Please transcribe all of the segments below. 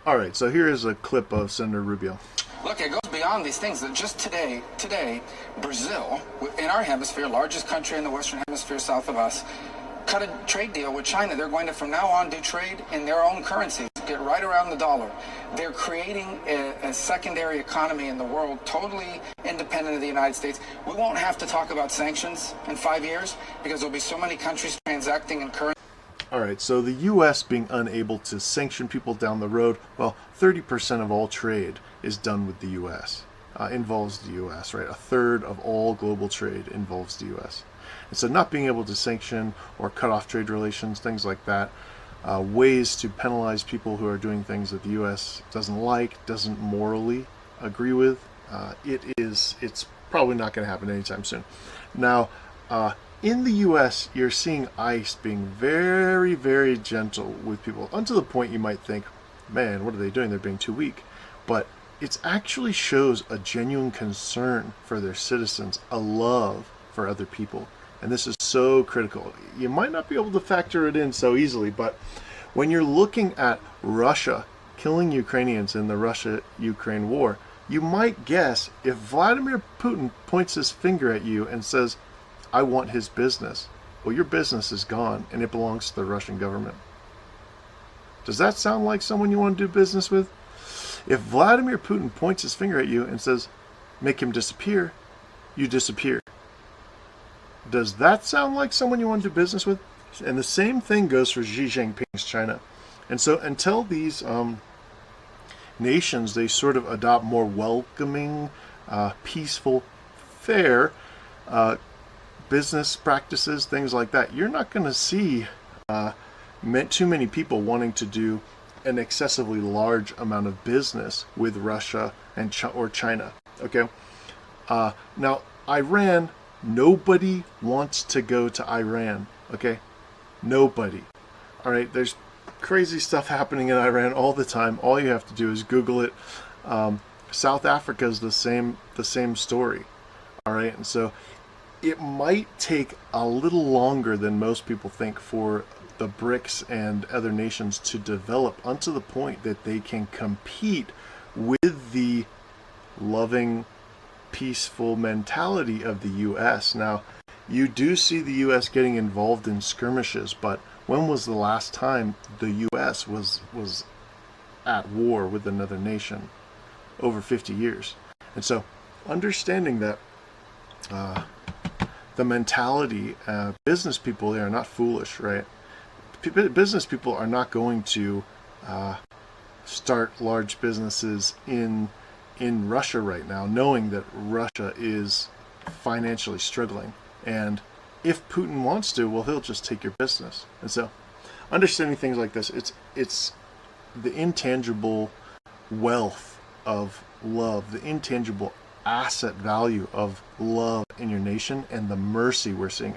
All right, so here is a clip of Senator Rubio. Look, it goes beyond these things. That just today, Brazil, in our hemisphere, largest country in the Western Hemisphere south of us, cut a trade deal with China. They're going to, from now on, do trade in their own currencies, get right around the dollar. They're creating a secondary economy in the world, totally independent of the United States. We won't have to talk about sanctions in 5 years because there'll be so many countries transacting in currency. All right, so the U.S. being unable to sanction people down the road, well, 30% of all trade is done with the U.S., involves the U.S., right? A third of all global trade involves the U.S. And so not being able to sanction or cut off trade relations, things like that, ways to penalize people who are doing things that the U.S. doesn't like, doesn't morally agree with, it's probably not going to happen anytime soon. Now, in the U.S., you're seeing ICE being very, very gentle with people, unto the point you might think, man, what are they doing? They're being too weak. But it actually shows a genuine concern for their citizens, a love for other people. And this is so critical. You might not be able to factor it in so easily, but when you're looking at Russia killing Ukrainians in the Russia-Ukraine war, you might guess if Vladimir Putin points his finger at you and says, I want his business, well, your business is gone and it belongs to the Russian government. Does that sound like someone you want to do business with? If Vladimir Putin points his finger at you and says, make him disappear, you disappear. Does that sound like someone you want to do business with? And the same thing goes for Xi Jinping's China. And so until these nations, they sort of adopt more welcoming, peaceful, fair business practices, things like that, you're not going to see too many people wanting to do an excessively large amount of business with Russia and or China. Okay. Now, Iran, nobody wants to go to Iran. Okay, nobody. All right. There's crazy stuff happening in Iran all the time. All you have to do is Google it. South Africa is the same story. All right, and so it might take a little longer than most people think for the BRICS and other nations to develop unto the point that they can compete with the loving, peaceful mentality of the U.S. Now, you do see the U.S. getting involved in skirmishes, but when was the last time the U.S. was at war with another nation? Over 50 years. And so, understanding that the mentality, business people, they are not foolish, right? Business people are not going to start large businesses in Russia right now, knowing that Russia is financially struggling. And if Putin wants to, well, he'll just take your business. And so, understanding things like this, it's the intangible wealth of love, the intangible asset value of love in your nation, and the mercy we're seeing.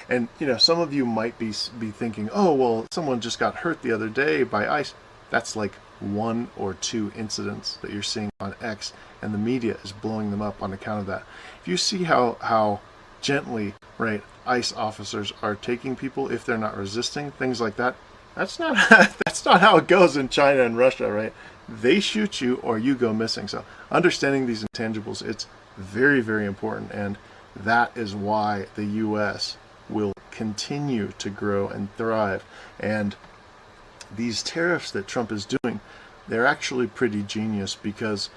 And some of you might be thinking, oh, well, someone just got hurt the other day by ICE. That's like 1 or 2 incidents that you're seeing on X, and the media is blowing them up on account of that. If you see how gently, right, ICE officers are taking people if they're not resisting, things like that, that's not that's not how it goes in China and Russia, right? They shoot you or you go missing. So understanding these intangibles, it's very, very important, and that is why the U.S. will continue to grow and thrive. And these tariffs that Trump is doing, they're actually pretty genius, because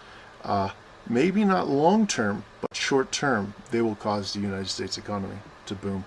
maybe not long term, but short term, they will cause the United States economy to boom.